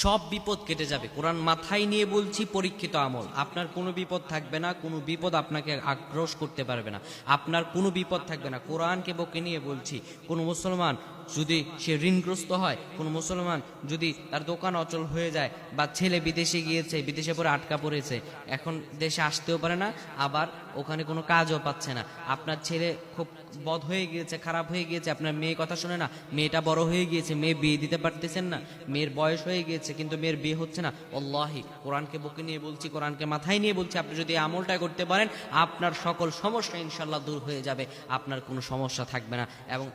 সব বিপদ কেটে যাবে। কোরআন মাথায় নিয়ে বলছি, পরীক্ষিত আমল। আপনার কোনো বিপদ থাকবে না, কোনো বিপদ আপনাকে আক্রোশ করতে পারবে না, আপনার কোনো বিপদ থাকবে না। কোরআনকে বকে নিয়ে বলছি, কোনো মুসলমান যদি সে ঋণগ্রস্ত হয়, কোনো মুসলমান যদি তার দোকান অচল হয়ে যায়, বা ছেলে বিদেশে গিয়েছে, বিদেশে পরে আটকা পড়েছে, এখন দেশে আসতেও পারে না, আবার ওখানে কোনো কাজও পাচ্ছে না, আপনার ছেলে খুব বদ হয়ে গিয়েছে, খারাপ হয়ে গিয়েছে, আপনার মেয়ে কথা শোনে না, মেয়েটা বড় হয়ে গিয়েছে, মেয়ে বিয়ে দিতে পারতেছেন না, মেয়ের বয়স হয়ে গিয়েছে কিন্তু মেয়ের বিয়ে হচ্ছে না, আল্লাহি কোরআনকে বুকে নিয়ে বলছি, কোরআনকে মাথায় নিয়ে বলছি, আপনি যদি আমলটা করতে পারেন, আপনার সকল সমস্যা ইনশাল্লাহ দূর হয়ে যাবে, আপনার কোনো সমস্যা থাকবে না, এবং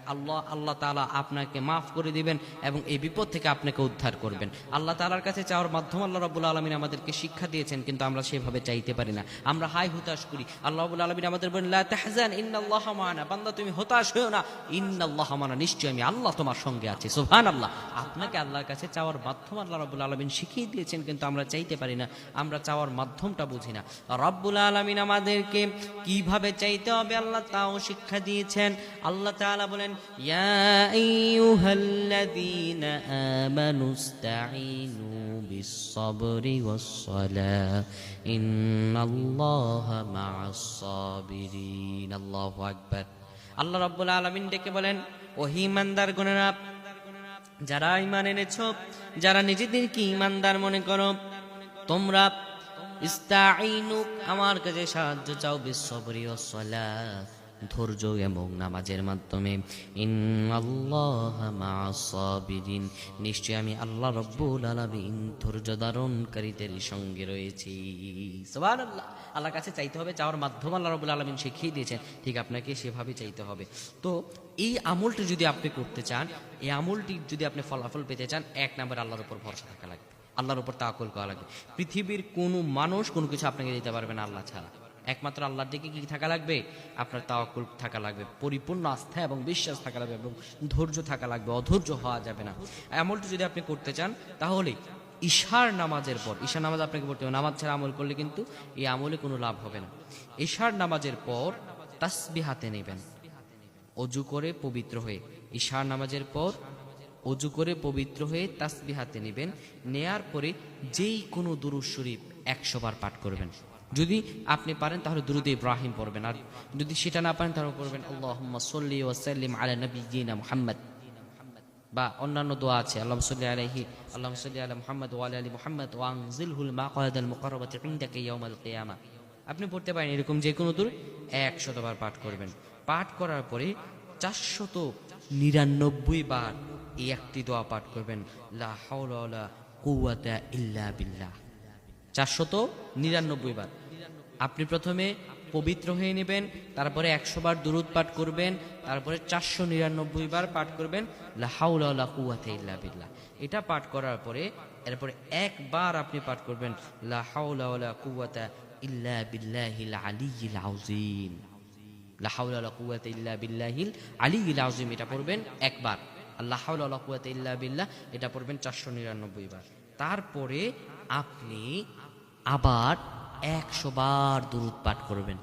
আল্লাহ তাআলা আপনাকে মাফ করে দিবেন এবং এই বিপদ থেকে আপনাকে উদ্ধার করবেন। আল্লাহ তাআলার কাছে চাওয়ার মাধ্যম আল্লাহ রাব্বুল আলামিন আমাদেরকে শিক্ষা দিয়েছেন, কিন্তু আমরা সেভাবে চাইতে পারি না, আমরা হাই হুতাশ করি। আল্লাহ রাব্বুল আলামিন আমাদের বলেন, লা তাহজান ইন্নাল্লাহা মা'ানা, বান্দা তুমি হতাশ হয়ো না, ইন্নাল্লাহা মা'ানা, নিশ্চয়ই আমি আল্লাহ তোমার সঙ্গে আছি। সুবহানাল্লাহ। আপনাকে আল্লাহর কাছে চাওয়ার মাধ্যম আল্লাহ রাব্বুল আলামিন শিখিয়ে দিয়েছেন, কিন্তু আমরা চাইতে পারি না, আমরা চাওয়ার মাধ্যমটা বুঝি না। রাব্বুল আলামিন আমাদেরকে কিভাবে চাইতে হবে আল্লাহ তাও শিক্ষা দিয়েছেন। আল্লাহ তাআলা বলেন, ইয়া আইয়ুহাল্লাযীনা আমানুস্তাঈনু বিস-সাবরি ওয়াস-সালাহ ইন্নাল্লাহা মা'আস সাবিরিন। আল্লাহু আকবার। আল্লাহ রাব্বুল আলামিন ডেকে বলেন, ও ঈমানদারগণেরা, যারা ঈমান এনেছো, যারা নিজেদেরকে ঈমানদার মনে করো, তোমরা ইস্তাঈনু, আমার কাছে সাহায্য চাও, বিস-সাবরি ওয়াস-সালাহ, ধৈর্য এবং নামাজের মাধ্যমে, ইন্নাল্লাহা মা'আস সাবিরিন, নিশ্চয় আমি আল্লাহ রাব্বুল আলামিন ধৈর্য ধারণকারীদের সঙ্গে রয়েছি। সুবহানাল্লাহ। আল্লাহর কাছে চাইতে হবে, চাওয়ার মাধ্যম আল্লাহ রাব্বুল আলামিন শিখিয়ে দিয়েছেন, ঠিক আপনাকে সেভাবে চাইতে হবে। তো এই আমলটি যদি আপনি করতে চান, এই আমলটি যদি আপনি ফলাফল পেতে চান, এক নম্বর আল্লাহর উপর ভরসা থাকা লাগবে, আল্লাহর উপর তাওয়াক্কুল করা লাগবে। পৃথিবীর কোনো মানুষ কোনো কিছু আপনাকে দিতে পারবে না আল্লাহ ছাড়া। একমাত্র আল্লাহর দিকে কি থাকা লাগবে? আপনার তাওয়াক্কুল থাকা লাগবে, পরিপূর্ণ আস্থা এবং বিশ্বাস থাকা লাগবে, এবং ধৈর্য থাকা লাগবে, অধৈর্য হওয়া যাবে না। আমলটি যদি আপনি করতে চান, তাহলে ঈশার নামাজের পর, ঈশার নামাজ আপনাকে পড়তে হবে, নামাজ ছাড়া আমল করলে কিন্তু এই আমলে কোনো লাভ হবে না। ঈশার নামাজের পর তাসবিহ হাতে নেবেন, অজু করে পবিত্র হয়ে, ঈশার নামাজের পর অজু করে পবিত্র হয়ে তাসবিহ হাতে নেবেন, নেয়ার পরে যেই কোনো দুরূদ শরীফ 100 বার পাঠ করবেন। যদি আপনি পারেন তাহলে দুরূদ ইব্রাহিম পড়বেন, আর যদি সেটা না পারেন তাহলে পড়বেন আল্লাহুম্মা সাল্লি ওয়া সাল্লিম আলা নাবিয়্যিনা মুহাম্মদ, বা অন্যান্য দোয়া আছে, আল্লাহুম্মা সাল্লি আলাইহি, আল্লাহুম্মা সাল্লি আলা মুহাম্মদ ওয়া আলা আলি মুহাম্মদ ওয়া আনজিলহুল মাকাদাল মুকাররাবাতি ইনদাকা ইয়াউমাল কিয়ামা। আপনি পড়তে পারেন এরকম যে কোনো দুরূদ 100 বার পাঠ করবেন। পাঠ করার পরে 499 বার এই একটি দোয়া পাঠ করবেন, লা হাওলা ওয়ালা কুওয়াতা ইল্লা বিল্লাহ। 499 বার আপনি প্রথমে পবিত্র হয়ে নেবেন, তারপরে 100 বার দুরূদ পাঠ করবেন, তারপরে 499 বার পাঠ করবেন লা হাওলা ওয়ালা কুওয়াতা ইল্লা বিল্লাহ। এটা পাঠ করার পরে এরপরে একবার আপনি পাঠ করবেন লা হাওলা ওয়ালা কুওয়াতা ইল্লা বিল্লাহিল আলিয়্যিল আযীম, লা হাওলা ওয়ালা কুওয়াতা ইল্লা বিল্লাহিল আলিয়্যিল আযীম, এটা পড়বেন একবার। লা হাওলা ওয়ালা কুওয়াতা ইল্লা বিল্লাহ এটা পড়বেন 499 বার। তারপরে আপনি আবার 100 বার দুরূদ পাঠ করবেন।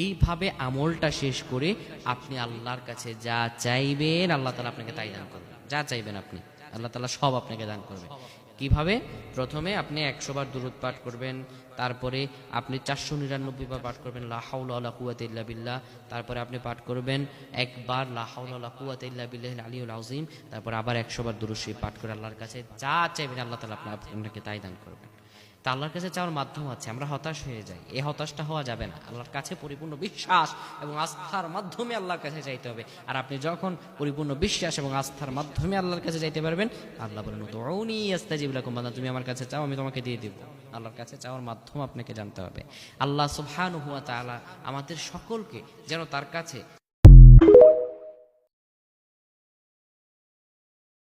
এইভাবে আমলটা শেষ করে আপনি আল্লাহর কাছে যা চাইবেন আল্লাহ তাআলা আপনাকে তাই দান করবেন। যা চাইবেন আপনি, আল্লাহ তাআলা সব আপনাকে দান করবেন। কিভাবে? প্রথমে আপনি 100 বার দুরূদ পাঠ করবেন, তারপরে আপনি 499 বার পাঠ করবেন লা হাওলা ওয়ালা কুওয়াতা ইল্লা বিল্লাহ, তারপরে আপনি পাঠ করবেন একবার লা হাওলা ওয়ালা কুওয়াতা ইল্লা বিল্লাহিল আলিয়্যিল আযীম, তারপর আবার 100 বার দুরূদ শরীফ পাঠ করে আল্লাহর কাছে যা চাইবেন আল্লাহ তাআলা আপনাকে তাই দান করবেন। তা আল্লাহর কাছে চাওয়ার মাধ্যম আছে, আমরা হতাশ হয়ে যাই, এই হতাশটা হওয়া যাবে না। আল্লাহর কাছে পরিপূর্ণ বিশ্বাস এবং আস্থার মাধ্যমে আল্লাহর কাছে চাইতে হবে। আর আপনি যখন পরিপূর্ণ বিশ্বাস এবং আস্থার মাধ্যমে আল্লাহর কাছে চাইতে পারবেন, আল্লাহ বলেন উদউনি আস্তাজিব লাকুম, বান্দা তুমি আমার কাছে চাও আমি তোমাকে দিয়ে দেব। আল্লাহর কাছে চাওয়ার মাধ্যম আপনাকে জানতে হবে। আল্লাহ সুবহানাহু ওয়া তাআলা আমাদের সকলকে যেন তার কাছে